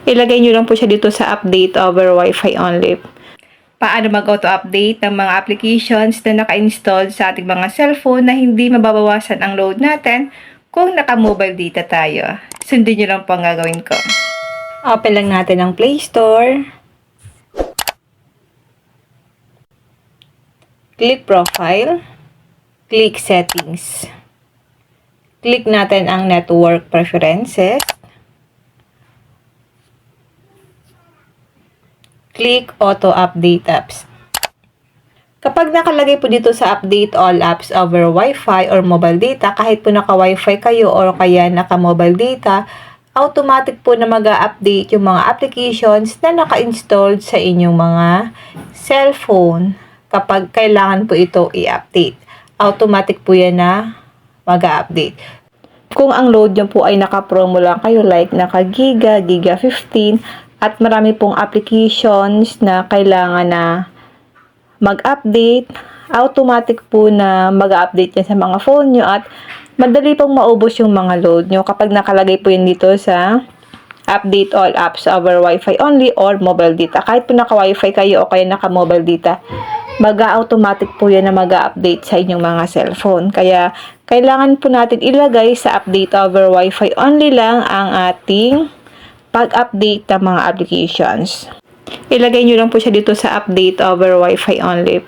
Ilagay nyo lang po siya dito sa update over Wi-Fi only. Paano mag-auto-update ng mga applications na naka-install sa ating mga cellphone na hindi mababawasan ang load natin kung naka-mobile data tayo. Sundin nyo lang po ang gagawin ko. Open lang natin ang Play Store. Click Profile. Click Settings. Click natin ang Network Preferences. Click Auto Update Apps. Kapag nakalagay po dito sa Update All Apps over Wi-Fi or mobile data, kahit po naka-Wi-Fi kayo or kaya naka-mobile data, automatic po na mag-update yung mga applications na naka-installed sa inyong mga cellphone kapag kailangan po ito i-update. Automatic po yan na mag-update. Kung ang load nyo po ay naka-promo lang kayo, like naka-giga, giga 15, at marami pong applications na kailangan na mag-update, automatic po na mag-update yan sa mga phone nyo at madali pong maubos yung mga load nyo kapag nakalagay po yun dito sa update all apps over Wi-Fi only or mobile data. Kahit po naka-Wi-Fi kayo o kaya naka-mobile data, mag-automatic po yan na mag-update sa inyong mga cellphone. Kaya kailangan po natin ilagay sa update over Wi-Fi only lang ang ating pag-update ng mga applications. Ilagay nyo lang po siya dito sa update over Wi-Fi only.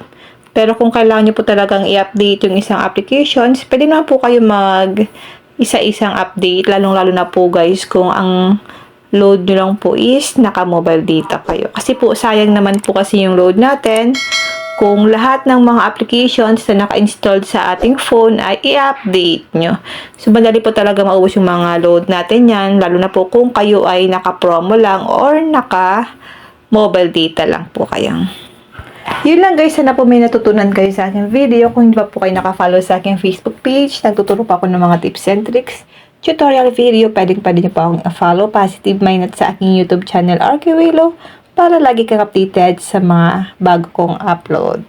Pero kung kailangan nyo po talagang i-update yung isang applications, pwede naman po kayo mag isa-isang update, lalong-lalo na po guys kung ang load nyo lang po is naka-mobile data kayo. Kasi po sayang naman po kasi yung load natin kung lahat ng mga applications na naka-installed sa ating phone ay i-update nyo. So, madali po talaga maubos yung mga load natin yan, lalo na po kung kayo ay naka-promo lang or naka-mobile data lang po kayo. Yun lang guys, sana po may natutunan kayo sa aking video. Kung hindi pa po kayo naka-follow sa aking Facebook page, nagtuturo pa ako ng mga tips and tricks, tutorial video, pwede nyo po akong follow Positive Mind at sa aking YouTube channel, RK Willow, para lagi kang updated sa mga bago kong upload.